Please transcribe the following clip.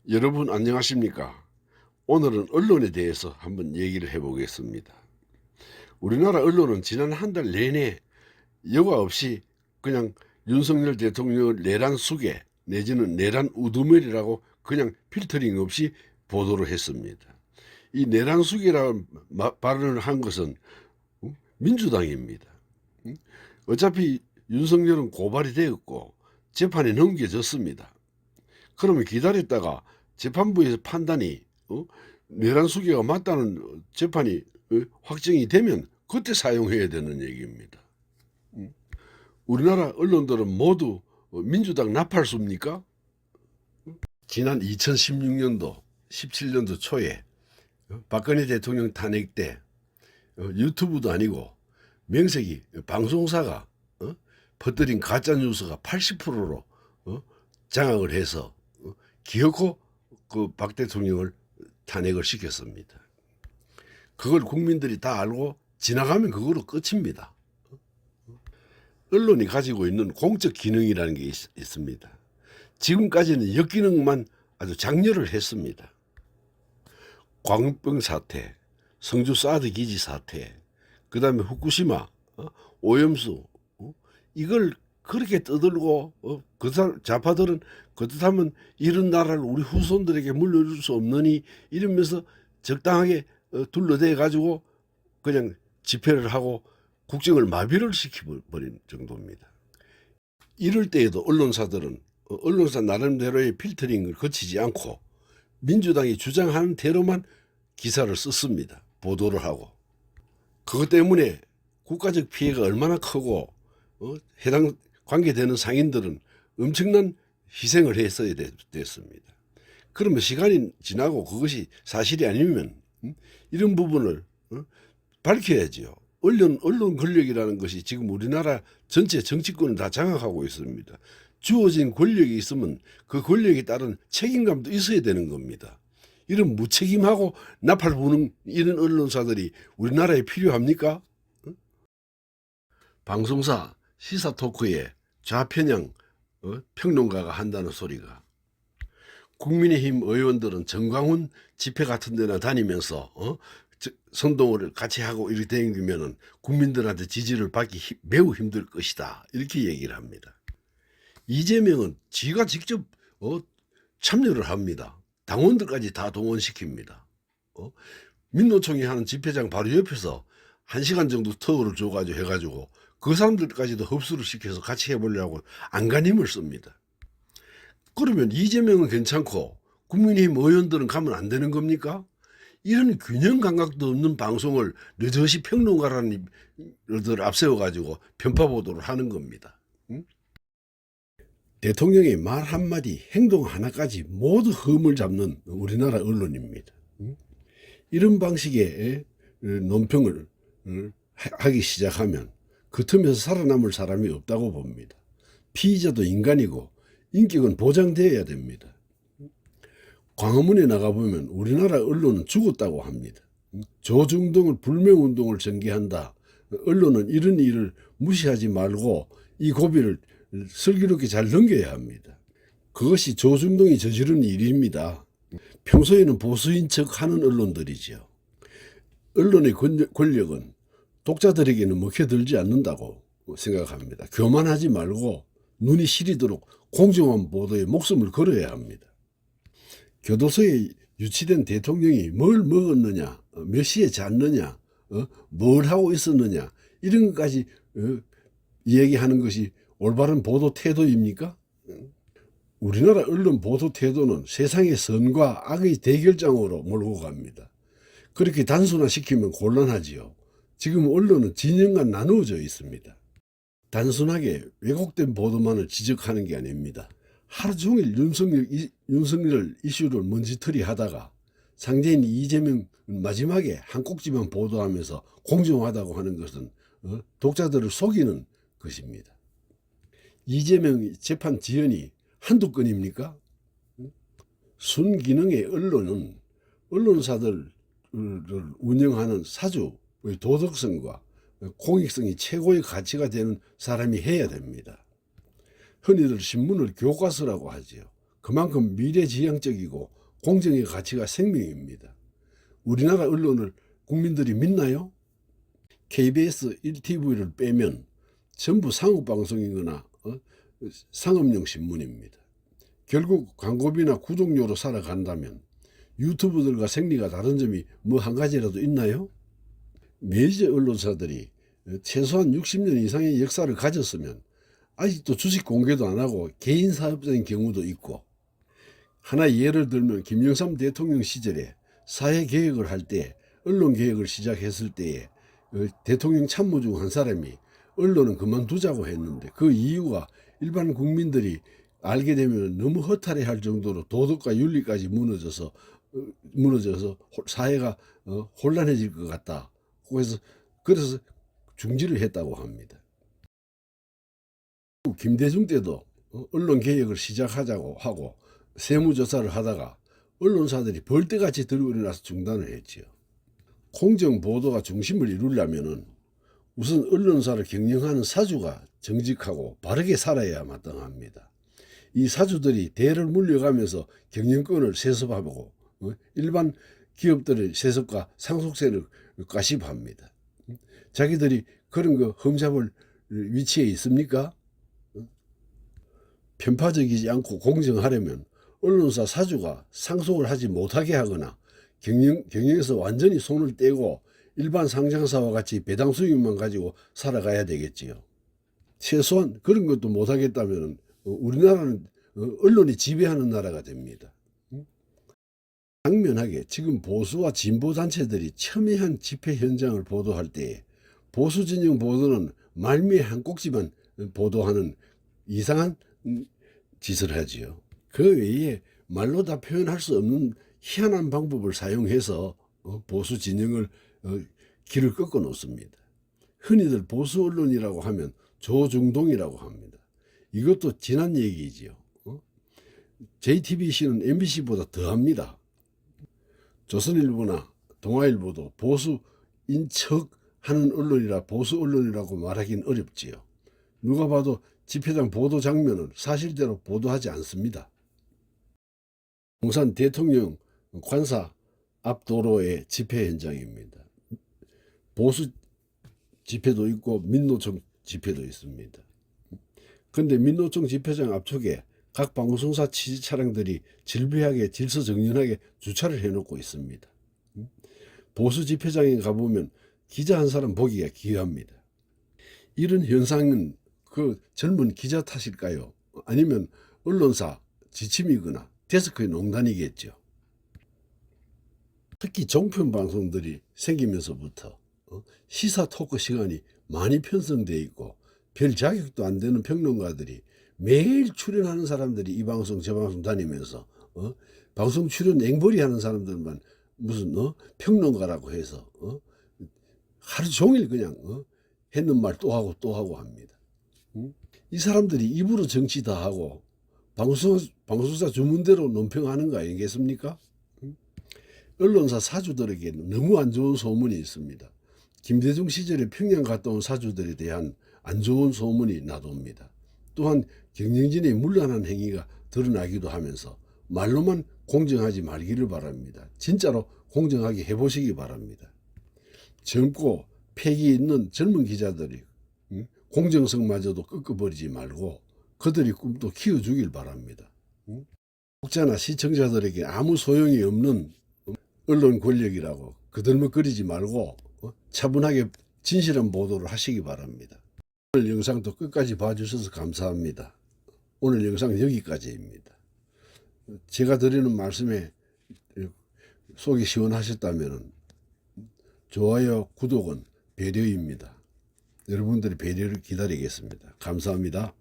여러분 안녕하십니까? 오늘은 언론에 대해서 한번 얘기를 해보겠습니다. 우리나라 언론은 지난 한 달 내내 여과 없이 그냥 윤석열 대통령을 내란 수계 내지는 내란 우두머리라고 그냥 필터링 없이 보도를 했습니다. 이 내란 수계라는 발언을 한 것은 민주당입니다. 어차피 윤석열은 고발이 되었고 재판에 넘겨졌습니다. 그러면 기다렸다가 재판부에서 판단이 내란 수계가 맞다는 재판이 확정이 되면 그때 사용해야 되는 얘기입니다. 우리나라 언론들은 모두 민주당 나팔수입니까? 지난 2016년도 17년도 초에 박근혜 대통령 탄핵 때 유튜브도 아니고 명색이 방송사가 퍼뜨린 가짜뉴스가 80%로 장악을 해서 기어코 그 박 대통령을 탄핵을 시켰습니다. 그걸 국민들이 다 알고 지나가면 그거로 끝입니다. 언론이 가지고 있는 공적 기능이라는 게 있습니다. 지금까지는 역기능만 아주 장려를 했습니다. 광우병 사태, 성주 사드 기지 사태, 그 다음에 후쿠시마 오염수, 이걸 그렇게 떠들고 좌파들은 그렇다면 이런 나라를 우리 후손들에게 물려줄 수 없느니 이러면서 적당하게 둘러대 가지고 그냥 집회를 하고 국정을 마비를 시켜버린 정도입니다. 이럴 때에도 언론사들은 언론사 나름대로의 필터링을 거치지 않고 민주당이 주장하는 대로만 기사를 썼습니다. 보도를 하고. 그것 때문에 국가적 피해가 얼마나 크고 해당 관계되는 상인들은 엄청난 희생을 했어야 됐습니다. 그러면 시간이 지나고 그것이 사실이 아니면 이런 부분을 밝혀야지요. 언론 권력이라는 것이 지금 우리나라 전체 정치권을 다 장악하고 있습니다. 주어진 권력이 있으면 그 권력에 따른 책임감도 있어야 되는 겁니다. 이런 무책임하고 나팔 부는 이런 언론사들이 우리나라에 필요합니까? 방송사 시사 토크에 좌편향 평론가가 한다는 소리가, 국민의힘 의원들은 정광훈 집회 같은 데나 다니면서 선동을 같이 하고 이렇게 다니면은 국민들한테 지지를 받기 매우 힘들 것이다, 이렇게 얘기를 합니다. 이재명은 지가 직접 참여를 합니다. 당원들까지 다 동원시킵니다. 민노총이 하는 집회장 바로 옆에서 1시간 정도 터울을 줘가지고 해가지고 그 사람들까지도 흡수를 시켜서 같이 해보려고 안간힘을 씁니다. 그러면 이재명은 괜찮고 국민의힘 의원들은 가면 안 되는 겁니까? 이런 균형 감각도 없는 방송을 느저시 평론가라는 일들 앞세워가지고 편파 보도를 하는 겁니다. 대통령의 말 한마디, 행동 하나까지 모두 흠을 잡는 우리나라 언론입니다. 이런 방식의 논평을 하기 시작하면 그 틈에서 살아남을 사람이 없다고 봅니다. 피의자도 인간이고 인격은 보장되어야 됩니다. 광화문에 나가보면 우리나라 언론은 죽었다고 합니다. 조중동을 불매운동을 전개한다. 언론은 이런 일을 무시하지 말고 이 고비를 슬기롭게 잘 넘겨야 합니다. 그것이 조중동이 저지른 일입니다. 평소에는 보수인 척 하는 언론들이죠. 언론의 권력은 독자들에게는 먹혀들지 않는다고 생각합니다. 교만하지 말고 눈이 시리도록 공정한 보도에 목숨을 걸어야 합니다. 교도소에 유치된 대통령이 뭘 먹었느냐, 몇 시에 잤느냐, 뭘 하고 있었느냐, 이런 것까지 이야기하는 것이 올바른 보도 태도입니까? 우리나라 언론 보도 태도는 세상의 선과 악의 대결장으로 몰고 갑니다. 그렇게 단순화시키면 곤란하지요. 지금 언론은 진영간 나누어져 있습니다. 단순하게 왜곡된 보도만을 지적하는 게 아닙니다. 하루 종일 윤석열 이슈를 먼지털이 하다가 상대인 이재명 마지막에 한 꼭지만 보도하면서 공정하다고 하는 것은 독자들을 속이는 것입니다. 이재명 재판 지연이 한두 건입니까? 순기능의 언론은 언론사들을 운영하는 사주의 도덕성과 공익성이 최고의 가치가 되는 사람이 해야 됩니다. 흔히들 신문을 교과서라고 하지요. 그만큼 미래지향적이고 공정의 가치가 생명입니다. 우리나라 언론을 국민들이 믿나요? KBS 1TV를 빼면 전부 상업방송이거나 상업용 신문입니다. 결국 광고비나 구독료로 살아간다면 유튜브들과 생리가 다른 점이 뭐 한 가지라도 있나요? 메이저 언론사들이 최소한 60년 이상의 역사를 가졌으면 아직도 주식 공개도 안 하고 개인 사업자인 경우도 있고, 하나의 예를 들면 김영삼 대통령 시절에 사회개혁을 할 때 언론개혁을 시작했을 때에 대통령 참모 중 한 사람이 언론은 그만두자고 했는데 그 이유가 일반 국민들이 알게 되면 너무 허탈해할 정도로 도덕과 윤리까지 무너져서 사회가 혼란해질 것 같다. 그래서 중지를 했다고 합니다. 김대중 때도 언론 개혁을 시작하자고 하고 세무조사를 하다가 언론사들이 벌떼같이 들고 일어나서 중단을 했지요. 공정 보도가 중심을 이루려면은 우선 언론사를 경영하는 사주가 정직하고 바르게 살아야 마땅합니다. 이 사주들이 대를 물려가면서 경영권을 세습하고 일반 기업들의 세습과 상속세를 과시합니다. 자기들이 그런 거 흠잡을 위치에 있습니까? 편파적이지 않고 공정하려면 언론사 사주가 상속을 하지 못하게 하거나 경영에서 완전히 손을 떼고 일반 상장사와 같이 배당 수익만 가지고 살아가야 되겠지요. 최소한 그런 것도 못하겠다면 우리나라는 언론이 지배하는 나라가 됩니다. 당면하게 지금 보수와 진보 단체들이 첨예한 집회 현장을 보도할 때 보수 진영 보도는 말미에 한 꼭지만 보도하는 이상한 짓을 하지요. 그 외에 말로 다 표현할 수 없는 희한한 방법을 사용해서 보수 진영을 길을 꺾어 놓습니다. 흔히들 보수 언론이라고 하면 조중동이라고 합니다. 이것도 지난 얘기지요. JTBC는 MBC보다 더합니다. 조선일보나 동아일보도 보수인 척하는 언론이라 보수 언론이라고 말하기는 어렵지요. 누가 봐도 집회장 보도 장면을 사실대로 보도하지 않습니다. 용산 대통령 관사 앞 도로의 집회 현장입니다. 보수 집회도 있고 민노총 집회도 있습니다. 그런데 민노총 집회장 앞쪽에 각 방송사 취재 차량들이 질비하게 질서정연하게 주차를 해놓고 있습니다. 보수 집회장에 가보면 기자 한 사람 보기가 기이합니다. 이런 현상은 그 젊은 기자 탓일까요? 아니면 언론사 지침이거나 데스크의 농단이겠죠. 특히 종편 방송들이 생기면서부터 시사 토크 시간이 많이 편성되어 있고 별 자격도 안 되는 평론가들이 매일 출연하는 사람들이 이 방송 저 방송 다니면서 방송 출연 앵벌이 하는 사람들만 무슨 평론가라고 해서 하루 종일 그냥 했는 말 또 하고 또 하고 합니다. 이 사람들이 입으로 정치 다 하고 방송사 주문대로 논평하는 거 아니겠습니까? 언론사 사주들에게는 너무 안 좋은 소문이 있습니다. 김대중 시절에 평양 갔다 온 사주들에 대한 안 좋은 소문이 나돕니다. 또한 경영진의 문란한 행위가 드러나기도 하면서 말로만 공정하지 말기를 바랍니다. 진짜로 공정하게 해보시기 바랍니다. 젊고 패기 있는 젊은 기자들이 공정성마저도 꺾어버리지 말고 그들의 꿈도 키워주길 바랍니다. 독자나 시청자들에게 아무 소용이 없는 언론 권력이라고 그들먹거리지 말고 차분하게 진실한 보도를 하시기 바랍니다. 오늘 영상도 끝까지 봐주셔서 감사합니다. 오늘 영상 여기까지입니다. 제가 드리는 말씀에 속이 시원하셨다면 좋아요, 구독은 배려입니다. 여러분들의 배려를 기다리겠습니다. 감사합니다.